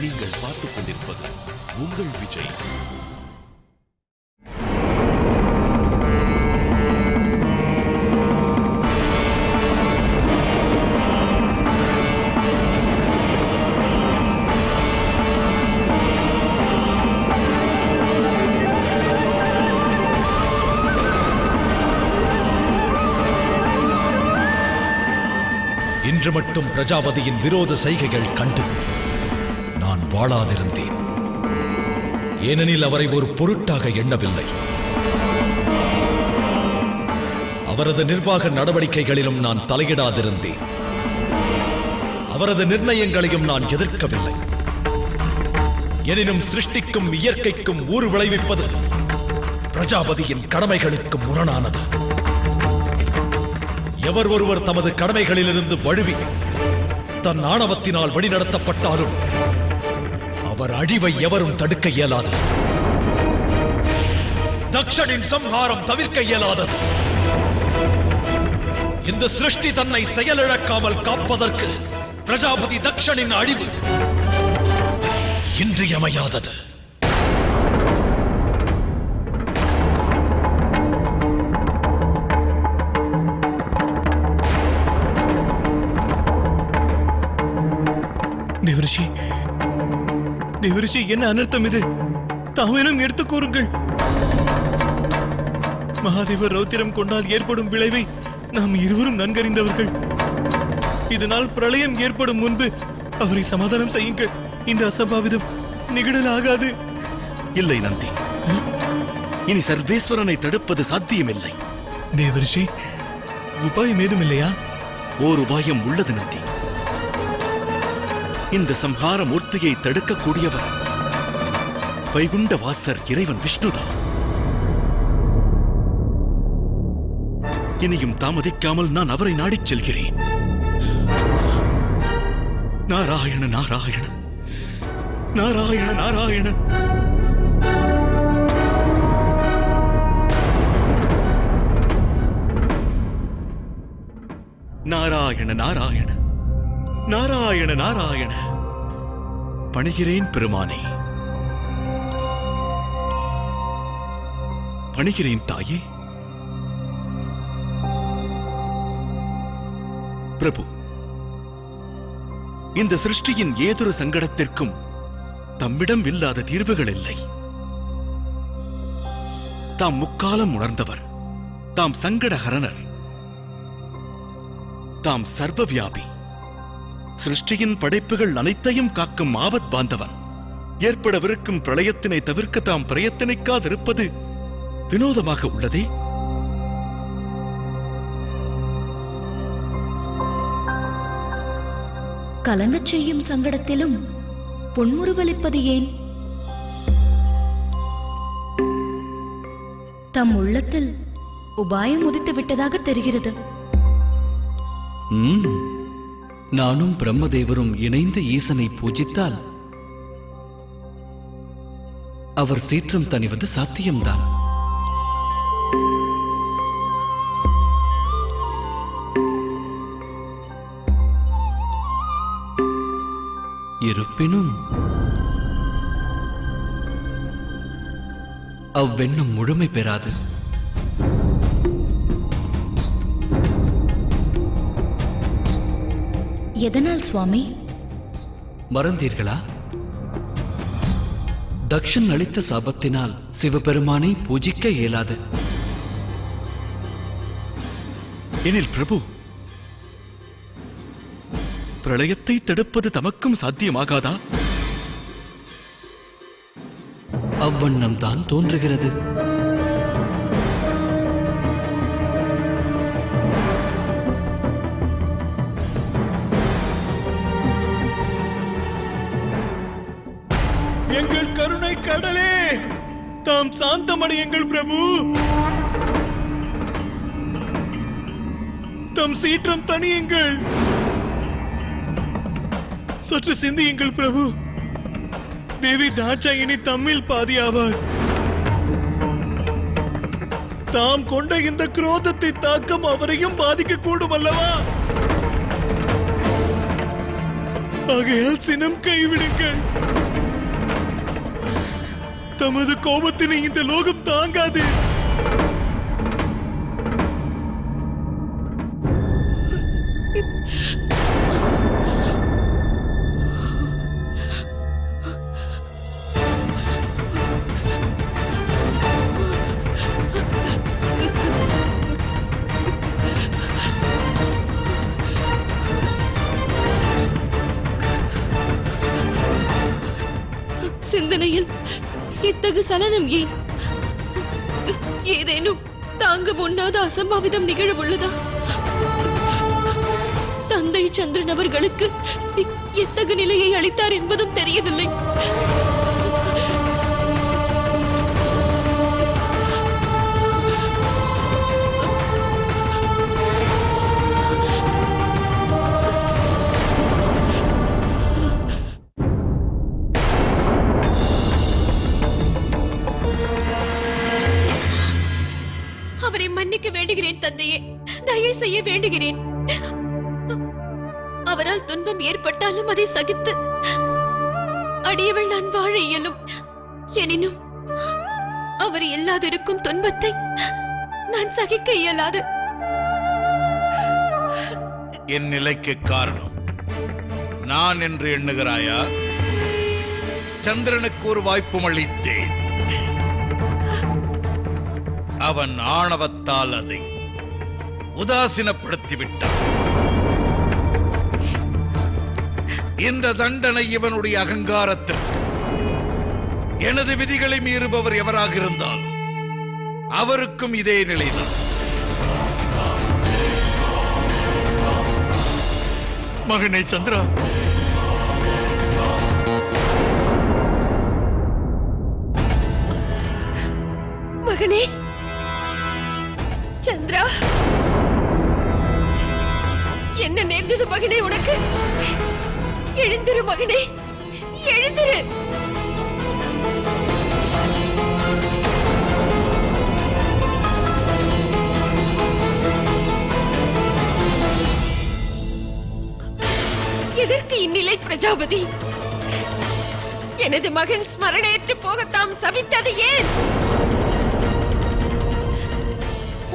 நீங்கள் பார்த்துக் கொண்டிருப்பது உங்கள் விஜய். இன்று மட்டும் பிரஜாபதியின் விரோத சைகைகள் கண்டு நான் வாழாதிருந்தேன். ஏனெனில் அவரை ஒரு பொருட்டாக எண்ணவில்லை. அவரது நிர்வாக நடவடிக்கைகளிலும் நான் தலையிடாதிருந்தேன். அவரது நிர்ணயங்களையும் நான் எதிர்க்கவில்லை. எனினும் சிருஷ்டிக்கும் இயற்கைக்கும் ஊறு விளைவிப்பது பிரஜாபதியின் கடமைகளுக்கு முரணானது. எவர் ஒருவர் தமது கடமைகளிலிருந்து வழுவி தன் ஆணவத்தினால் வழிநடத்தப்பட்டாலும் அவர் அழிவை எவரும் தடுக்க இயலாது. தக்ஷனின் சம்ஹாரம் தவிர்க்க இயலாதது. இந்த சிருஷ்டி தன்னை செயலிழக்காமல் காப்பதற்கு பிரஜாபதி தக்ஷனின் அழிவு இன்றியமையாதது. தேவரிஷி, தேவரிஷி, என்ன அனர்த்தம் இது? தாமேனும் எடுத்து கூறுங்கள். மகாதேவர் ரௌத்திரம் கொண்டால் ஏற்படும் விளைவை நாம் இருவரும் நன்கறிந்தவர்கள். இதனால் பிரளயம் ஏற்படும் முன்பு அவரை சமாதானம் செய்யுங்கள். இந்த அசம்பாவிதம் நிகழலாகாது. இல்லை நந்தி, இனி சர்வேஸ்வரனை தடுப்பது சாத்தியமில்லை. தேவரிஷி, உபாயம் ஏதும் இல்லையா? ஓர் உபாயம் உள்ளது நந்தி. இந்த சம்ஹார மூர்த்தியை தடுக்கக்கூடியவர் வைகுண்ட வாசர் இறைவன் விஷ்ணுதான். இனியும் தாமதிக்காமல் நான் அவரை நாடிச் செல்கிறேன். நாராயண நாராயண நாராயண நாராயண. நாராயண நாராயண நாராயண நாராயண. பணிகிறேன் பெருமானே, பணிகிறேன் தாயே. பிரபு, இந்த சிருஷ்டியின் ஏதொரு சங்கடத்திற்கும் தம்மிடம் இல்லாத தீர்வுகள் இல்லை. தாம் முக்காலம் உணர்ந்தவர், தாம் சங்கடஹரணர், தாம் சர்வவியாபி, சிருஷ்டியின் படைப்புகள் அனைத்தையும் காக்கும் ஆபத் பாந்தவன். ஏற்படவிருக்கும் பிரளயத்தினை தவிர்க்க தாம் பிரயத்தனிக்காதிருப்பது வினோதமாக உள்ளதே. கலங்கச் செய்யும் சங்கடத்திலும் பொன்முறுவலிப்பது ஏன்? தம் உள்ளத்தில் உபாயம் உதித்து விட்டதாக தெரிகிறது. நானும் பிரம்மதேவரும் இணைந்து ஈசனை பூஜித்தால் அவர் சீற்றம் தணிவது சாத்தியம்தான். இருப்பினும் அவ்வெண்ணம் முழுமை பெறாது. எதனால் சுவாமி? மறந்தீர்களா? தக்ஷன் அளித்த சாபத்தினால் சிவபெருமானை பூஜிக்க இயலாது. எனில் பிரபு, பிரளயத்தை தடுப்பது தமக்கும் சாத்தியமாகாதா? அவ்வண்ணம் தான் தோன்றுகிறது. எங்கள் கருணை கடலே, தாம் சாந்தமடையுங்கள் பிரபு. தம் சீற்றம் தணியுங்கள். சற்று சிந்தியுங்கள் பிரபு. தேவி தாட்சாயினி தம்மில் பாதியாவார். தாம் கொண்ட இந்த குரோதத்தை தாக்கம் அவரையும் பாதிக்க கூடும் அல்லவா? ஆகையால் சினம் கைவிடுங்கள். தமது கோபத்தினை இந்த லோகம் தாங்காது. சிந்தனையில் இத்தகு சலனம் ஏன்? ஏதேனும் தாங்க ஒண்ணாத அசம்பாவிதம் நிகழவுள்ளதா? தந்தை சந்திரன் அவர்களுக்கு எத்தகு நிலையை அளித்தார் என்பதும் தெரியவில்லை. அவரை மன்னிக்க வேண்டுகிறேன் தந்தையே, தயை செய்ய வேண்டுகிறேன். அவரால் துன்பம் ஏற்பட்டாலும் அதை சகித்து அடியவள் நான் வாழ இயலும். எனினும் அவர் இல்லாதிருக்கும் துன்பத்தை நான் சகிக்க இயலாது. என் நிலைக்கு காரணம் நான் என்று எண்ணுகிறாயா? சந்திரனுக்கு ஒரு வாய்ப்பும் அளித்தேன். அவன் ஆணவத்தால் அதை உதாசீனப்படுத்திவிட்டான். இந்த தண்டனை இவனுடைய அகங்காரத்திற்கு. எனது விதிகளை மீறுபவர் எவராக இருந்தால் அவருக்கும் இதே நிலைதான். மகனே சந்திரா, மகனே சந்திரா, என்ன நேர்ந்தது மகனே உனக்கு? எழுந்திரு மகனே, எழுந்திரு. எதற்கு இந்நிலை பிரஜாபதி? எனது மகன் ஸ்மரணேற்று போக தாம் சபித்தது ஏன்?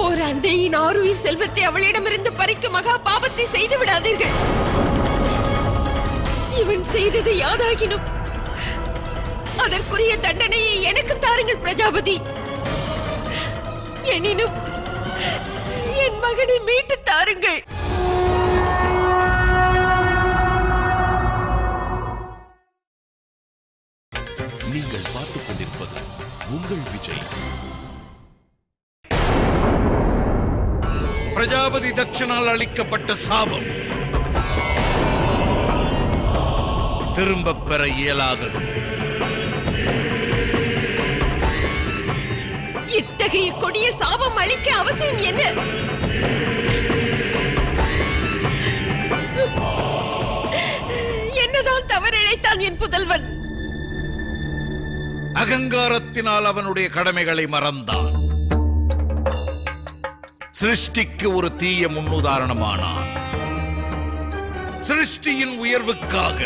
ஓர் அண்டையின் ஆறுயிர் செல்வத்தை அவளிடமிருந்து பறிக்கும் மகா பாபத்தை செய்து விடாதீர்கள். இவன் செய்தது யாதாகினும் அதற்குரிய தண்டனையை எனக்கு தாருங்கள் பிரஜாபதி. எனினும் என் மகனை மீட்டு தாருங்கள். நீங்கள் பார்த்துக் கொண்டிருப்பது உங்கள் விஜய். பிரஜாபதி தட்சனால் அளிக்கப்பட்ட சாபம் திரும்பப் பெற இயலாதது. இத்தகைய கொடிய சாபம் அளிக்க அவசியம் என்ன? என்னதான் தவறிழைத்தான் என் புதல்வன்? அகங்காரத்தினால் அவனுடைய கடமைகளை மறந்தான். சிருஷ்டிக்கு ஒரு தீய முன்னுதாரணமானான். சிருஷ்டியின் உயர்வுக்காக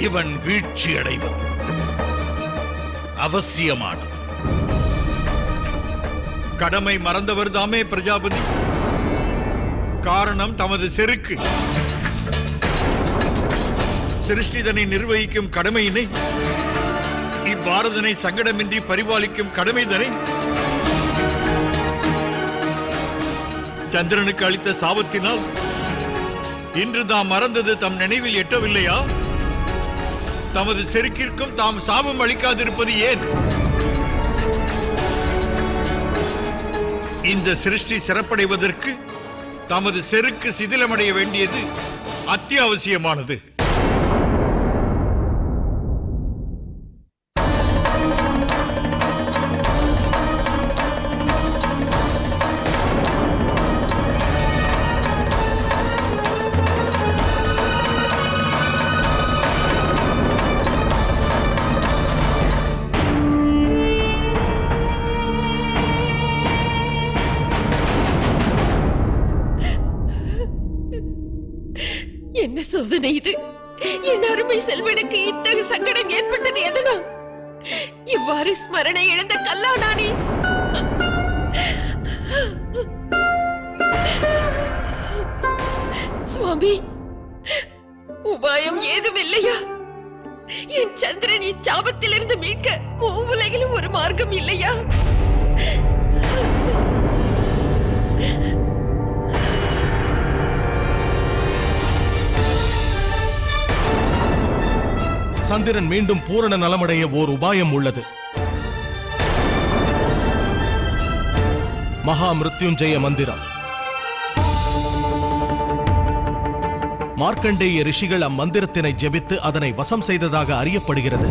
இவன் வீழ்ச்சி அடைவது அவசியமானது. கடமை மறந்தவர் தாமே பிரஜாபதி. காரணம் தமது செருக்கு. சிருஷ்டிதனை நிர்வகிக்கும் கடமையினை, இப்பாரதனை சங்கடமின்றி பரிபாலிக்கும் கடமைதனை சந்திரனுக்கு அளித்த சாபத்தினால் இன்று தாம் மறந்தது தம் நினைவில் எட்டவில்லையா? தமது செருக்கிற்கும் தாம் சாபம் அளிக்காதிருப்பது ஏன்? இந்த சிருஷ்டி சிறப்படைவதற்கு தமது செருக்கு சிதிலமடைய வேண்டியது அத்தியாவசியமானது. என்ன இது? என் அருமை செல்வனுக்கு இத்தகு சங்கடம் ஏற்பட்டது எதனால்? இவ்வாறு ஸ்மரணை இழந்த கல்லானானே. சுவாமி, உபாயம் ஏதும் இல்லையா? என் சந்திரன் இச்சாபத்திலிருந்து மீட்க உலகிலும் ஒரு மார்க்கம் இல்லையா? சந்திரன் மீண்டும் பூரண நலமடைய ஓர் உபாயம் உள்ளது. மகா மிருத்யுஞ்சய மந்திரம். மார்க்கண்டேய ரிஷிகள் அம்மந்திரத்தினை ஜெபித்து அதனை வசம் செய்ததாக அறியப்படுகிறது.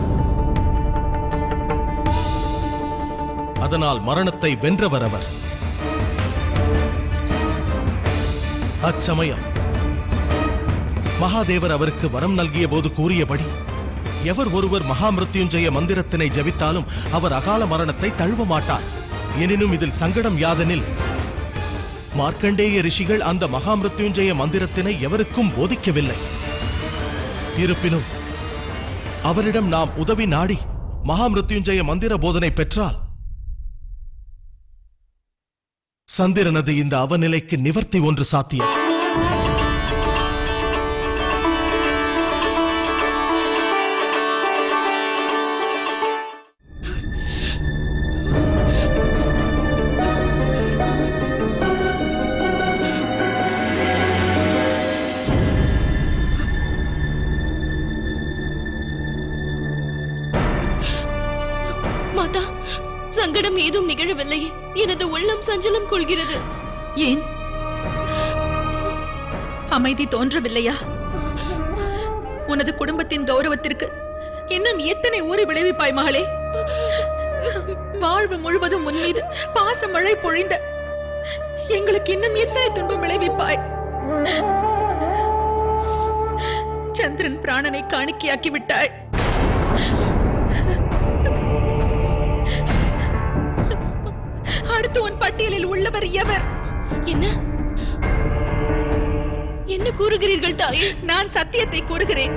அதனால் மரணத்தை வென்றவர் அவர். அச்சமயம் மகாதேவர் அவருக்கு வரம் நல்கிய போது கூறியபடி எவர் ஒருவர் மகாமிருத்யுஞ்சய மந்திரத்தினை ஜபித்தாலும் அவர் அகால மரணத்தை தழுவ மாட்டார். எனினும் இதில் சங்கடம் யாதெனில் மார்க்கண்டேய ரிஷிகள் அந்த மகாமிருத்யுஞ்சய மந்திரத்தினை எவருக்கும் போதிக்கவில்லை. இருப்பினும் அவரிடம் நாம் உதவி நாடி மகாமிருத்யுஞ்சய மந்திர போதனை பெற்றால் சந்திரனது இந்த அவநிலைக்கு நிவர்த்தி ஒன்று சாத்தியம். மாதா, சங்கடம் ஏதும் நிகழவில்லையே. எனது உள்ளம் சஞ்சலம் கொள்கிறது. ஏன் அமைதி தோன்றவில்லையா? உனது குடும்பத்தின் கௌரவத்திற்கு இன்னும் எத்தனை ஊறி விளைவிப்பாய் மகளே? வாழ்வு முழுவதும் உன் மீது பாச மழை பொழிந்த எங்களுக்கு இன்னும் எத்தனை துன்பம் விளைவிப்பாய்? சந்திரன் பிராணனை காணிக்கையாக்கி விட்டாய். அடுத்து உன் பட்டியலில் உள்ளவர் எவர்? என்ன என்ன கூறுகிறீர்கள் தாயே? நான் சத்தியத்தை கூறுகிறேன்.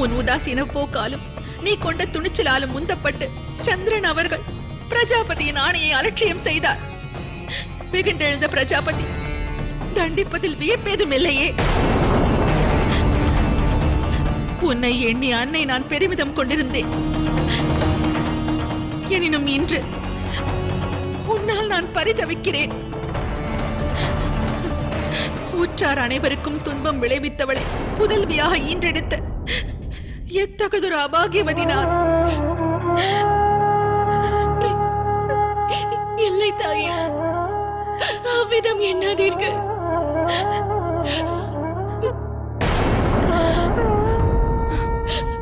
உன் உதாசீன போக்காலும் நீ கொண்ட துணிச்சலாலும் முந்தப்பட்டு சந்திரன் அவர்கள் பிரஜாபதியின் ஆணையை அலட்சியம் செய்தார். வெகுண்டெழுந்த பிரஜாபதி தண்டிப்பதில் வியப்பேதும் இல்லையே. உன்னை எண்ணி அன்னை நான் பெருமிதம் கொண்டிருந்தேன். எனினும் இன்று உன்னால் நான் பரிதவிக்கிறேன். உற்றார் அனைவருக்கும் துன்பம் விளைவித்தவளை புதல்வியாக ஈன்றெடுத்த எத்தகதொரு அபாகியவதி நான். இல்லை தாயே, அவ்விதம் எண்ணாதீர்கள்.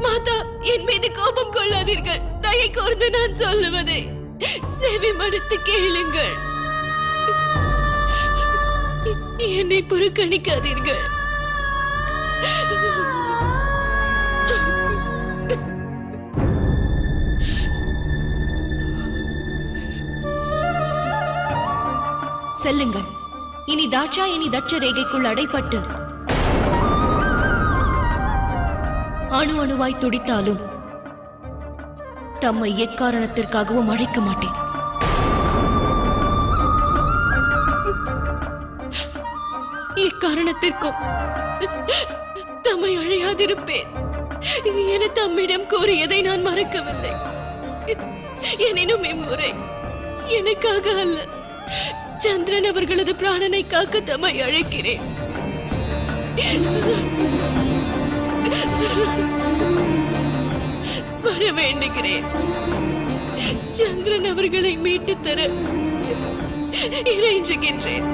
மாதா, என் மீது கோபம் கொள்ளாதீர்கள். தயை கூர்ந்து நான் சொல்லுவதை செவி மடுத்து கேளுங்கள். என்னை புறக்கணிக்காதீர்கள். செல்லுங்கள். இனி தாட்சாயணி தட்ச ரேகைக்குள் அடைப்பட்டு அணு அணுவாய் துடித்தாலும் தம்மை எக்காரணத்திற்காகவும் அழைக்க மாட்டேன். இக்காரணத்திற்கும் தம்மை அழையாதிருப்பேன் என தம்மிடம் கூறியதை நான் மறக்கவில்லை. எனினும் இம்முறை எனக்காக அல்ல, சந்திரன் அவர்களது பிராணனை காக்க தம்மை அழைக்கிறேன். வர வேண்டுகிறேன். சந்திரன் அவர்களை மீட்டு தர இறைஞ்சுகின்றேன்.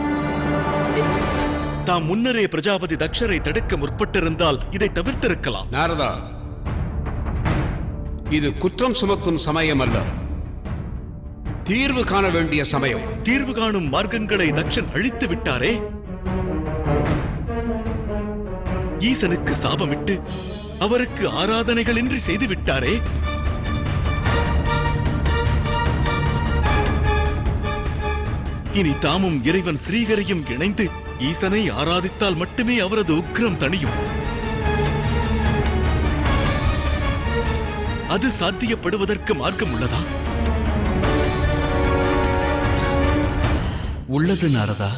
தாம் முன்னரே பிரஜாபதி தக்ஷரை தடுக்க முற்பட்டிருந்தால் இதை தவிர்த்திருக்கலாம். நாரதா, இது குற்றம் சுமத்தும் சமயம் அல்ல, தீர்வு காண வேண்டிய சமயம். தீர்வு காணும் மார்க்கங்களை தக்ஷன் அழித்து விட்டாரே. ஈசனுக்கு சாபமிட்டு அவருக்கு ஆராதனைகளின்றி செய்து விட்டாரே. இனி தாமும் இறைவன் ஸ்ரீகரையும் இணைந்து ஈசனை ஆராதித்தால் மட்டுமே அவரது உக்கிரம் தணியும். அது சாத்தியப்படுவதற்கு மார்க்கம் உள்ளதா? உள்ளது நாரதா.